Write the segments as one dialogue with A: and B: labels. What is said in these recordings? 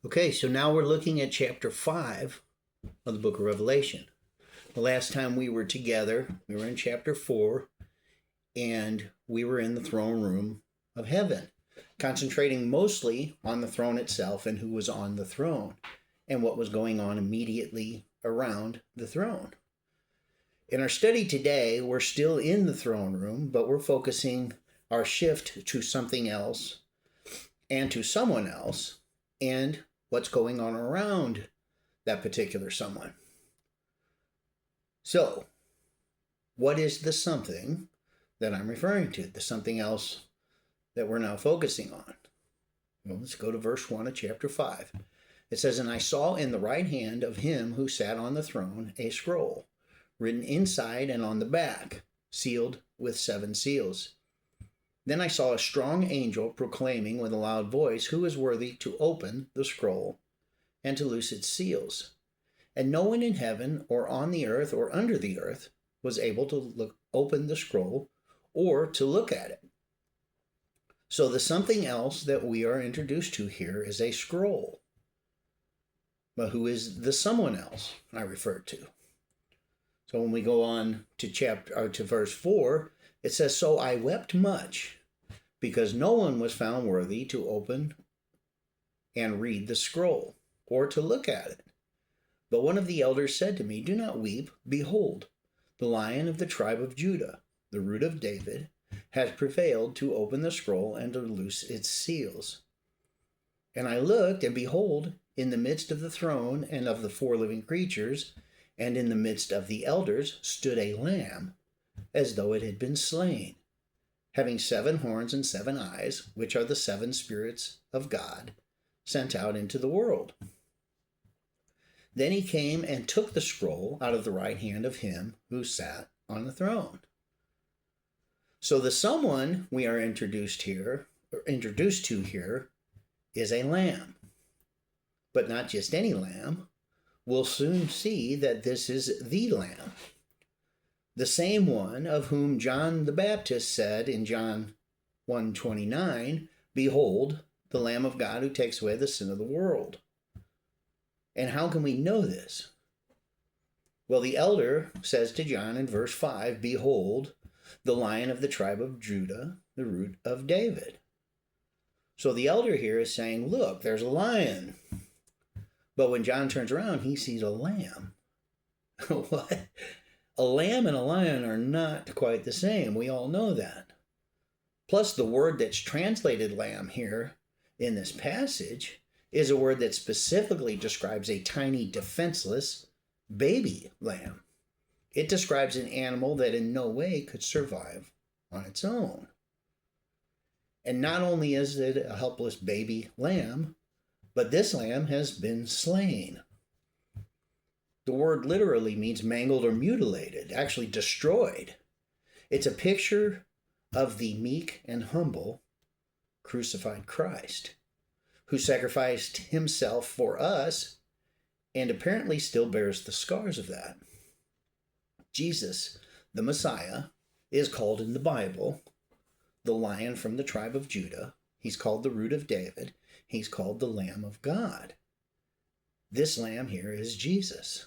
A: Okay, so now we're looking at chapter 5 of the book of Revelation. The last time we were together, we were in chapter 4, and we were in the throne room of heaven, concentrating mostly on the throne itself and who was on the throne and what was going on immediately around the throne. In our study today, we're still in the throne room, but we're focusing our shift to something else and to someone else and what's going on around that particular someone. So, what is the something that I'm referring to? The something else that we're now focusing on. Well, let's go to verse 1 of chapter 5. It says, "And I saw in the right hand of him who sat on the throne a scroll, written inside and on the back, sealed with 7 seals. Then I saw a strong angel proclaiming with a loud voice, 'Who is worthy to open the scroll and to loose its seals?' And no one in heaven or on the earth or under the earth was able to open the scroll or to look at it." So the something else that we are introduced to here is a scroll. But who is the someone else I referred to? So when we go on to verse 4, it says, "So I wept much, because no one was found worthy to open and read the scroll, or to look at it. But one of the elders said to me, 'Do not weep. Behold, the Lion of the tribe of Judah, the root of David, has prevailed to open the scroll and to loose its seals.' And I looked, and behold, in the midst of the throne and of the 4 living creatures, and in the midst of the elders, stood a lamb, as though it had been slain, having 7 horns and 7 eyes, which are the 7 spirits of God sent out into the world. Then he came and took the scroll out of the right hand of him who sat on the throne." So the someone we are introduced to here is a lamb. But not just any lamb. We'll soon see that this is the lamb. The same one of whom John the Baptist said in John 1:29, "Behold, the Lamb of God who takes away the sin of the world." And how can we know this? Well, the elder says to John in verse 5, "Behold, the Lion of the tribe of Judah, the root of David." So the elder here is saying, look, there's a lion. But when John turns around, he sees a lamb. What? A lamb and a lion are not quite the same. We all know that. Plus, the word that's translated lamb here in this passage is a word that specifically describes a tiny, defenseless baby lamb. It describes an animal that in no way could survive on its own. And not only is it a helpless baby lamb, but this lamb has been slain. The word literally means mangled or mutilated, actually destroyed. It's a picture of the meek and humble crucified Christ, who sacrificed himself for us and apparently still bears the scars of that. Jesus, the Messiah, is called in the Bible the Lion from the tribe of Judah. He's called the root of David. He's called the Lamb of God. This lamb here is Jesus.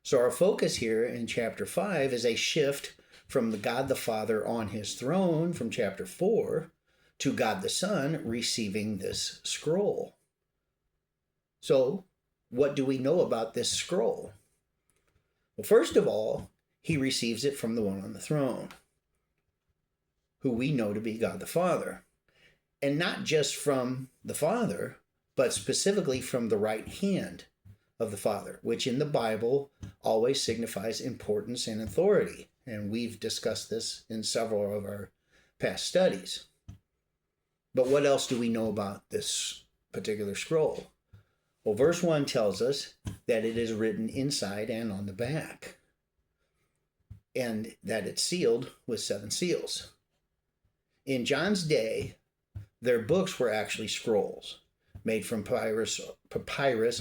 A: So our focus here in chapter 5 is a shift from the God the Father on his throne from chapter 4 to God the Son receiving this scroll. So what do we know about this scroll? Well, first of all, he receives it from the one on the throne, who we know to be God the Father. And not just from the Father, but specifically from the right hand of the Father, which in the Bible always signifies importance and authority. And we've discussed this in several of our past studies. But what else do we know about this particular scroll? Well, verse 1 tells us that it is written inside and on the back, and that it's sealed with 7 seals. In John's day, their books were actually scrolls made from papyrus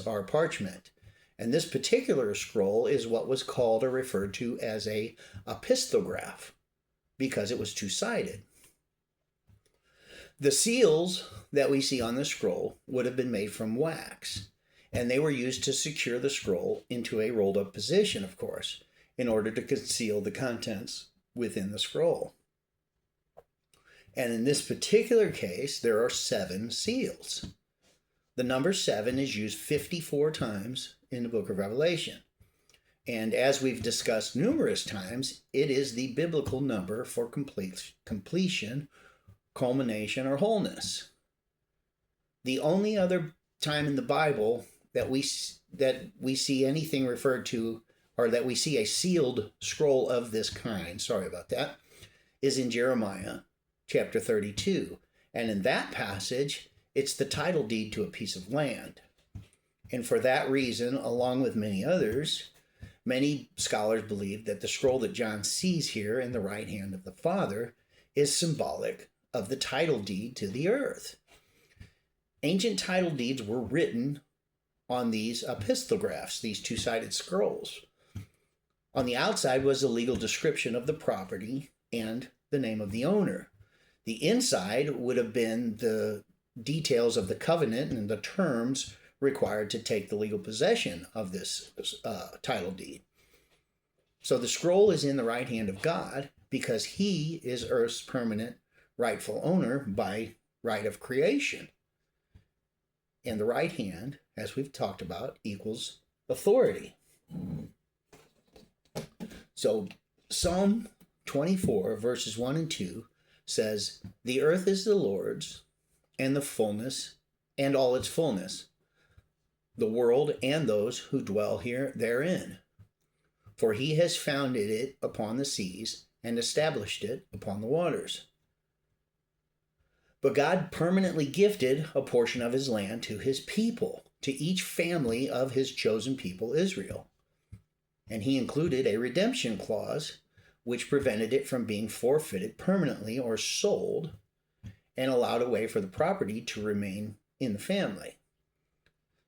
A: or parchment. And this particular scroll is what was called or referred to as a epistograph because it was 2-sided. The seals that we see on the scroll would have been made from wax, and they were used to secure the scroll into a rolled up position, of course, in order to conceal the contents within the scroll. And in this particular case, there are 7 seals. The number 7 is used 54 times in the book of Revelation. And as we've discussed numerous times, it is the biblical number for completion, culmination, or wholeness. The only other time in the Bible that we see anything referred to, or that we see a sealed scroll of this kind, sorry about that, is in Jeremiah chapter 32. And in that passage, it's the title deed to a piece of land. And for that reason, along with many others, many scholars believe that the scroll that John sees here in the right hand of the Father is symbolic of the title deed to the earth. Ancient title deeds were written on these episthographs, these two-sided scrolls. On the outside was a legal description of the property and the name of the owner. The inside would have been the details of the covenant and the terms required to take the legal possession of this title deed. So the scroll is in the right hand of God because he is earth's permanent rightful owner by right of creation. And the right hand, as we've talked about, equals authority. So Psalm 24, verses 1 and 2 says, "The earth is the Lord's, and the fullness, and all its fullness, the world and those who dwell here therein. For he has founded it upon the seas and established it upon the waters." But God permanently gifted a portion of his land to his people, to each family of his chosen people, Israel. And he included a redemption clause which prevented it from being forfeited permanently or sold, and allowed a way for the property to remain in the family.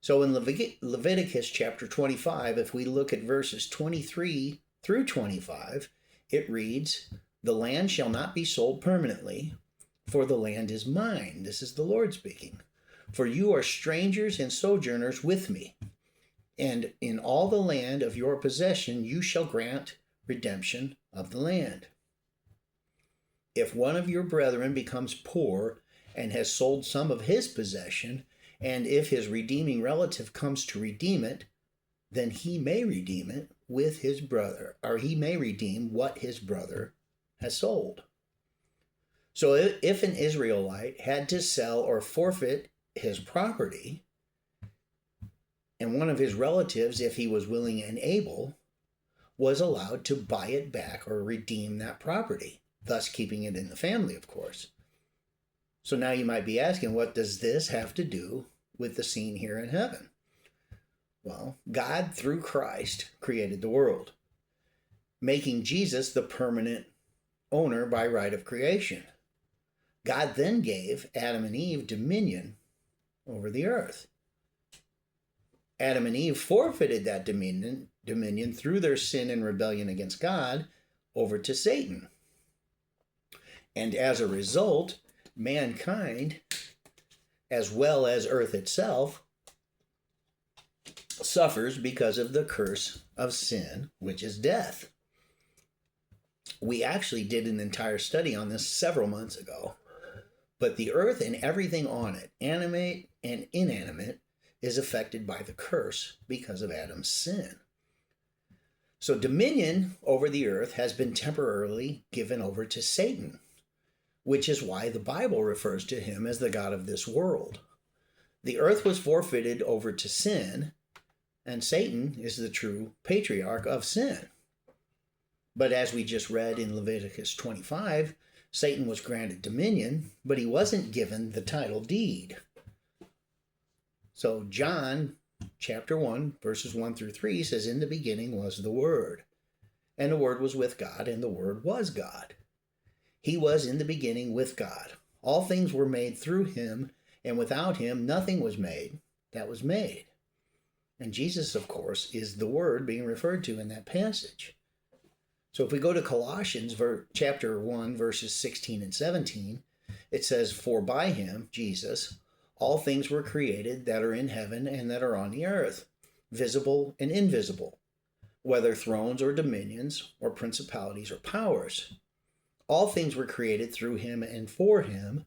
A: So in Leviticus chapter 25, if we look at verses 23 through 25, it reads, "The land shall not be sold permanently, for the land is mine." This is the Lord speaking. "For you are strangers and sojourners with me, and in all the land of your possession you shall grant redemption of the land. If one of your brethren becomes poor and has sold some of his possession, and if his redeeming relative comes to redeem it, then he may redeem it with his brother, or he may redeem what his brother has sold." So if an Israelite had to sell or forfeit his property, and one of his relatives, if he was willing and able, was allowed to buy it back or redeem that property, thus keeping it in the family, of course. So now you might be asking, what does this have to do with the scene here in heaven? Well, God, through Christ, created the world, making Jesus the permanent owner by right of creation. God then gave Adam and Eve dominion over the earth. Adam and Eve forfeited that dominion through their sin and rebellion against God over to Satan. And as a result, mankind, as well as earth itself, suffers because of the curse of sin, which is death. We actually did an entire study on this several months ago. But the earth and everything on it, animate and inanimate, is affected by the curse because of Adam's sin. So dominion over the earth has been temporarily given over to Satan, which is why the Bible refers to him as the god of this world. The earth was forfeited over to sin, and Satan is the true patriarch of sin. But as we just read in Leviticus 25, Satan was granted dominion, but he wasn't given the title deed. So John chapter 1, verses 1 through 3 says, "In the beginning was the Word, and the Word was with God, and the Word was God. He was in the beginning with God. All things were made through him, and without him nothing was made that was made." And Jesus, of course, is the Word being referred to in that passage. So if we go to Colossians chapter 1, verses 16 and 17, It says, "For by him," Jesus, "all things were created that are in heaven and that are on the earth, visible and invisible, whether thrones or dominions or principalities or powers. All things were created through him and for him,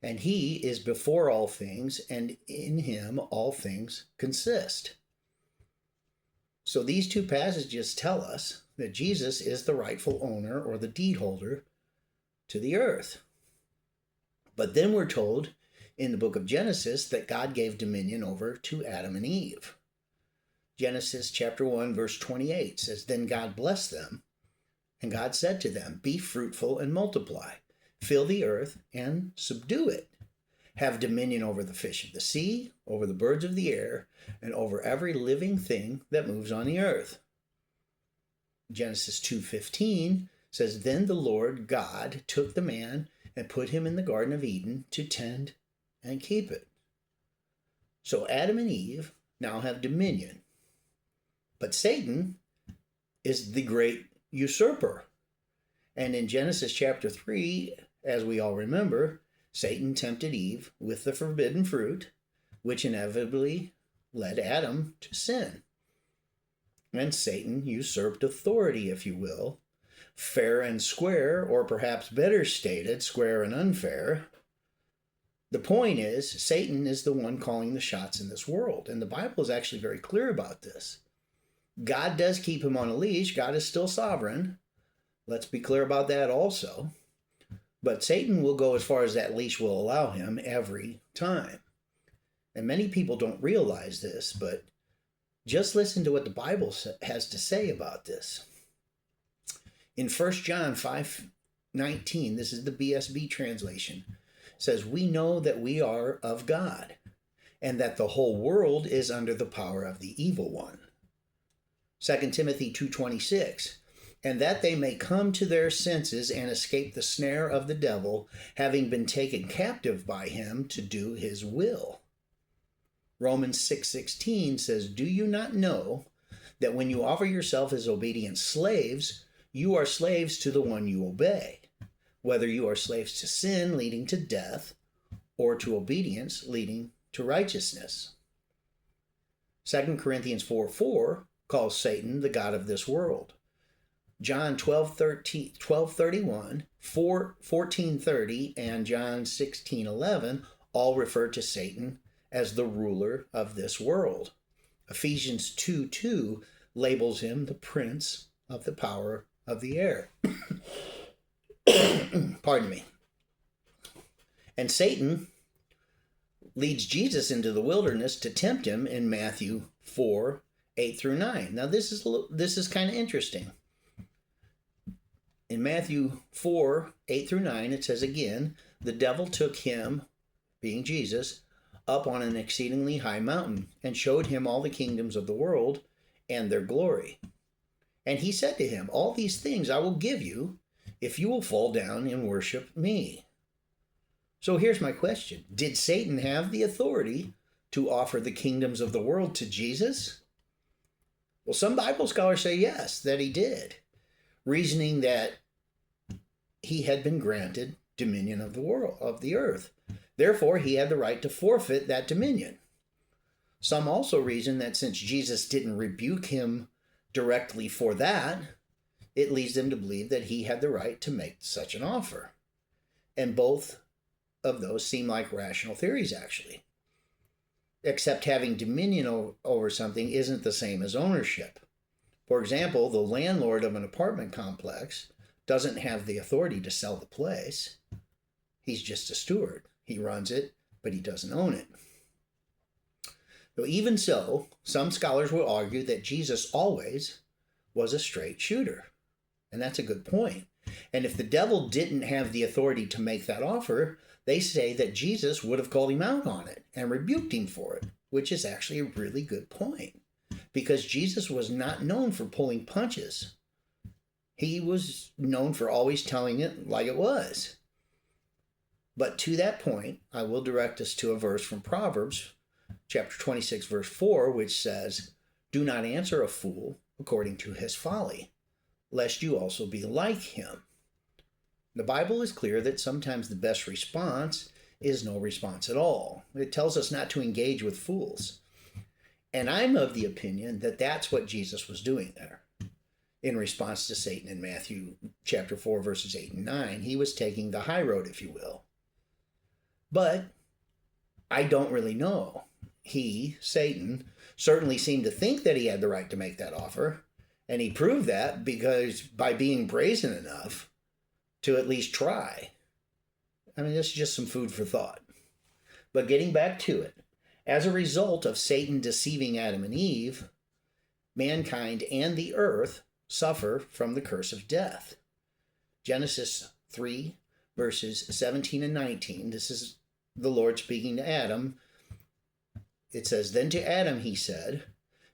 A: and he is before all things, and in him all things consist." So these two passages tell us that Jesus is the rightful owner or the deed holder to the earth. But then we're told in the book of Genesis that God gave dominion over to Adam and Eve. Genesis chapter 1 verse 28 says, "Then God blessed them, and God said to them, Be fruitful and multiply, fill the earth and subdue it. Have dominion over the fish of the sea, over the birds of the air, and over every living thing that moves on the earth." Genesis 2:15 says, "Then the Lord God took the man and put him in the Garden of Eden to tend and keep it." So Adam and Eve now have dominion. But Satan is the great usurper. And in Genesis chapter 3, as we all remember, Satan tempted Eve with the forbidden fruit, which inevitably led Adam to sin. And Satan usurped authority, if you will, fair and square, or perhaps better stated, square and unfair. The point is, Satan is the one calling the shots in this world. And the Bible is actually very clear about this. God does keep him on a leash. God is still sovereign. Let's be clear about that also. But Satan will go as far as that leash will allow him every time. And many people don't realize this, but just listen to what the Bible has to say about this. In 1 John 5:19, this is the BSB translation, says, "We know that we are of God, and that the whole world is under the power of the evil one." 2 Timothy 2:26, "And that they may come to their senses and escape the snare of the devil, having been taken captive by him to do his will." Romans 6:16 says, "Do you not know that when you offer yourself as obedient slaves, you are slaves to the one you obey, whether you are slaves to sin, leading to death, or to obedience, leading to righteousness?" 2 Corinthians 4:4 calls Satan the god of this world. John 12:31, 14:30, and John 16:11 all refer to Satan as the ruler of this world. Ephesians 2:2 labels him the prince of the power of the air. Pardon me. And Satan leads Jesus into the wilderness to tempt him in Matthew 4:8 through 9. Now this is kind of interesting. In Matthew 4:8 through 9, it says again, "The devil took him," being Jesus, "up on an exceedingly high mountain, and showed him all the kingdoms of the world and their glory. And he said to him, All these things I will give you, if you will fall down and worship me." So here's my question. Did Satan have the authority to offer the kingdoms of the world to Jesus? Well, some Bible scholars say yes, that he did, reasoning that he had been granted dominion of the world, of the earth. Therefore, he had the right to forfeit that dominion. Some also reason that since Jesus didn't rebuke him directly for that, it leads them to believe that he had the right to make such an offer. And both of those seem like rational theories, actually. Except having dominion over something isn't the same as ownership. For example, the landlord of an apartment complex doesn't have the authority to sell the place. He's just a steward. He runs it, but he doesn't own it. Though even so, some scholars will argue that Jesus always was a straight shooter. And that's a good point. And if the devil didn't have the authority to make that offer, they say that Jesus would have called him out on it and rebuked him for it, which is actually a really good point. Because Jesus was not known for pulling punches. He was known for always telling it like it was. But to that point, I will direct us to a verse from Proverbs, chapter 26, verse 4, which says, "Do not answer a fool according to his folly, lest you also be like him." The Bible is clear that sometimes the best response is no response at all. It tells us not to engage with fools. And I'm of the opinion that that's what Jesus was doing there. In response to Satan in Matthew chapter 4, verses 8 and 9, he was taking the high road, if you will. But I don't really know. He, Satan, certainly seemed to think that he had the right to make that offer. And he proved that because by being brazen enough to at least try. I mean, this is just some food for thought. But getting back to it, as a result of Satan deceiving Adam and Eve, mankind and the earth suffer from the curse of death. Genesis 3, verses 17 and 19. This is the Lord speaking to Adam. It says, "Then to Adam he said,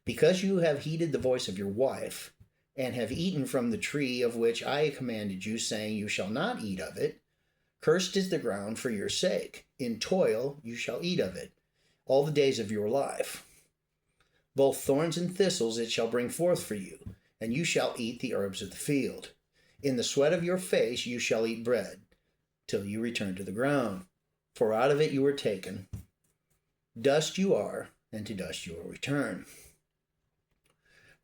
A: because you have heeded the voice of your wife, and have eaten from the tree of which I commanded you, saying, you shall not eat of it, cursed is the ground for your sake. In toil you shall eat of it all the days of your life. Both thorns and thistles it shall bring forth for you, and you shall eat the herbs of the field. In the sweat of your face you shall eat bread, till you return to the ground. For out of it you were taken. Dust you are, and to dust you will return."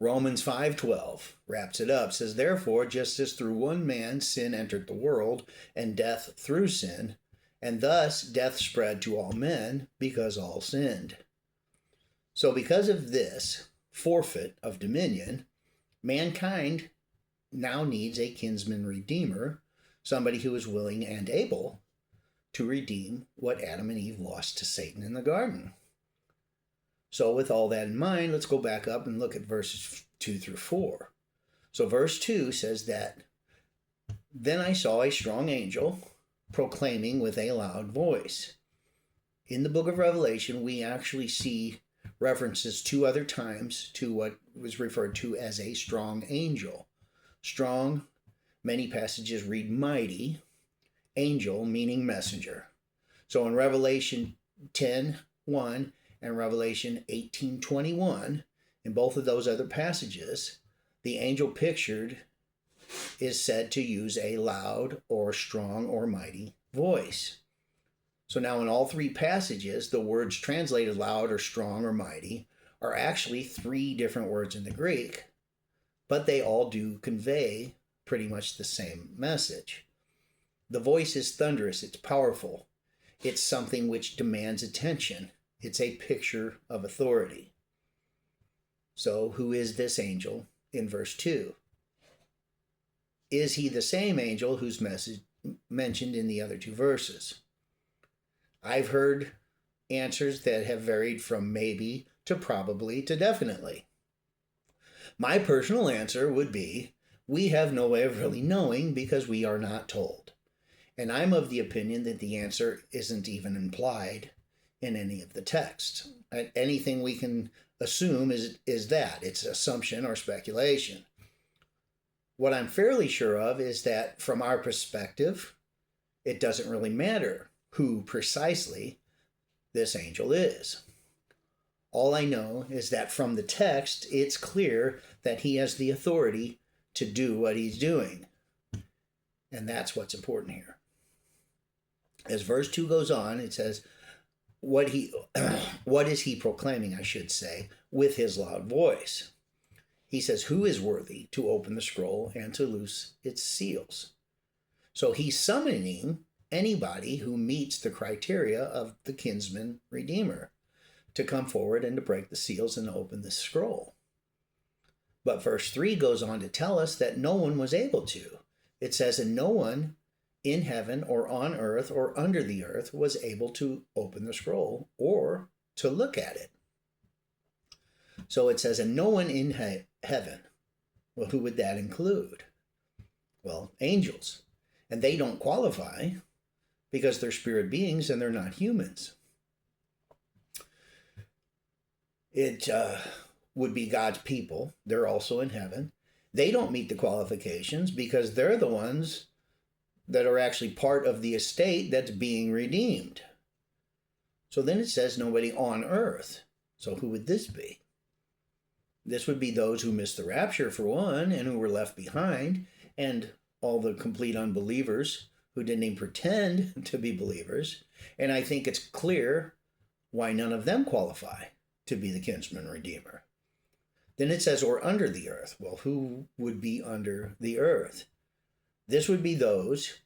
A: Romans 5:12 wraps it up, says, "Therefore, just as through one man sin entered the world, and death through sin, and thus death spread to all men, because all sinned." So because of this forfeit of dominion, mankind now needs a kinsman redeemer, somebody who is willing and able to redeem what Adam and Eve lost to Satan in the garden. So with all that in mind, let's go back up and look at verses 2 through 4. So verse 2 says that, "Then I saw a strong angel proclaiming with a loud voice." In the book of Revelation, we actually see references 2 other times to what was referred to as a strong angel. Strong, many passages read mighty, angel meaning messenger. So in Revelation 10:1 and Revelation 18:21, in both of those other passages, the angel pictured is said to use a loud or strong or mighty voice. So now in all 3 passages, the words translated loud or strong or mighty are actually 3 different words in the Greek, but they all do convey pretty much the same message. The voice is thunderous, it's powerful, it's something which demands attention. It's a picture of authority. So who is this angel in verse 2? Is he the same angel whose message mentioned in the other 2 verses? I've heard answers that have varied from maybe to probably to definitely. My personal answer would be, we have no way of really knowing because we are not told. And I'm of the opinion that the answer isn't even implied in any of the texts. Anything we can assume is that. It's assumption or speculation. What I'm fairly sure of is that from our perspective, it doesn't really matter who precisely this angel is. All I know is that from the text, it's clear that he has the authority to do what he's doing. And that's what's important here. As verse 2 goes on, it says, what is he proclaiming, I should say, with his loud voice? He says, who is worthy to open the scroll and to loose its seals? So he's summoning anybody who meets the criteria of the kinsman redeemer to come forward and to break the seals and open the scroll. But verse 3 goes on to tell us that no one was able to. It says, and no one in heaven or on earth or under the earth was able to open the scroll or to look at it. So it says, and no one in heaven. Well, who would that include? Well, angels. And they don't qualify because they're spirit beings and they're not humans. It would be God's people. They're also in heaven. They don't meet the qualifications because they're the ones that are actually part of the estate that's being redeemed. So then it says nobody on earth. So who would this be? This would be those who missed the rapture, for one, and who were left behind, and all the complete unbelievers who didn't even pretend to be believers. And I think it's clear why none of them qualify to be the kinsman redeemer. Then it says, or under the earth. Well, who would be under the earth? This would be those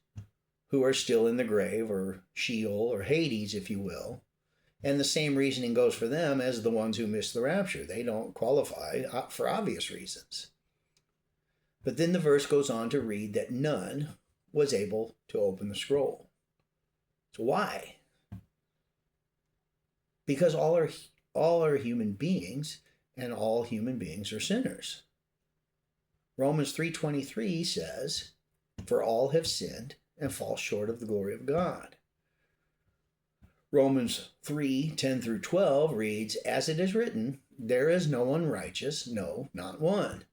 A: who are still in the grave, or Sheol, or Hades, if you will. And the same reasoning goes for them as the ones who missed the rapture. They don't qualify for obvious reasons. But then the verse goes on to read that none was able to open the scroll. So why? Because all are human beings, and all human beings are sinners. Romans 3:23 says, for all have sinned and fall short of the glory of God. Romans 3:10 through 12 reads, as it is written, there is no one righteous, no, not one.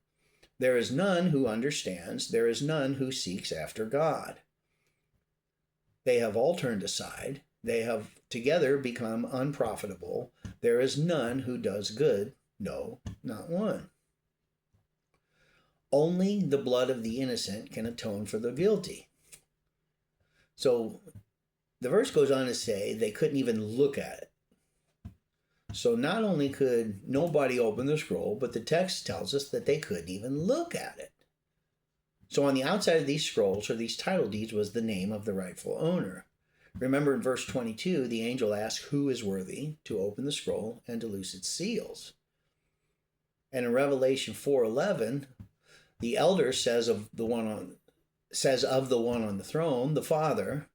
A: There is none who understands, there is none who seeks after God. They have all turned aside, they have together become unprofitable. There is none who does good, no, not one. Only the blood of the innocent can atone for the guilty. So the verse goes on to say they couldn't even look at it. So not only could nobody open the scroll, but the text tells us that they couldn't even look at it. So on the outside of these scrolls, or these title deeds, was the name of the rightful owner. Remember in verse 22, the angel asked who is worthy to open the scroll and to loose its seals. And in Revelation 4:11, the elder says of the one on the throne, the Father,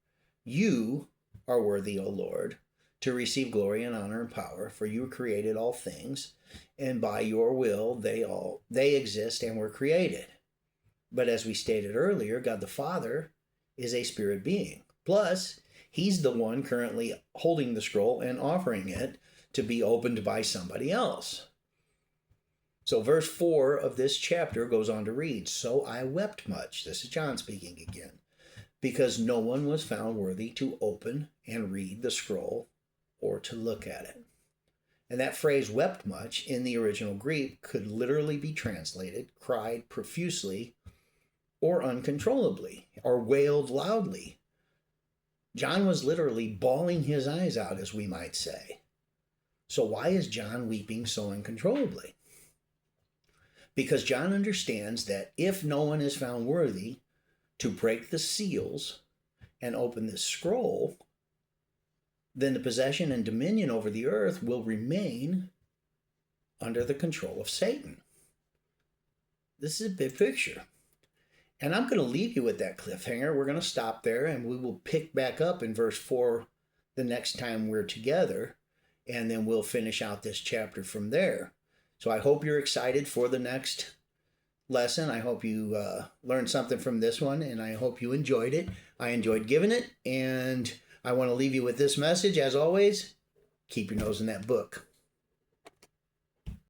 A: you are worthy, O Lord, to receive glory and honor and power, for you created all things, and by your will they exist and were created. But as we stated earlier, God the Father is a spirit being. Plus, he's the one currently holding the scroll and offering it to be opened by somebody else. So verse 4 of this chapter goes on to read, so I wept much, this is John speaking again, because no one was found worthy to open and read the scroll or to look at it. And that phrase wept much in the original Greek could literally be translated cried profusely or uncontrollably or wailed loudly. John was literally bawling his eyes out, as we might say. So why is John weeping so uncontrollably? Because John understands that if no one is found worthy to break the seals and open this scroll, then the possession and dominion over the earth will remain under the control of Satan. This is a big picture. And I'm going to leave you with that cliffhanger. We're going to stop there, and we will pick back up in verse 4 the next time we're together, and then we'll finish out this chapter from there. So I hope you're excited for the next lesson. I hope you learned something from this one, and I hope you enjoyed it. I enjoyed giving it, and I want to leave you with this message. As always, keep your nose in that book.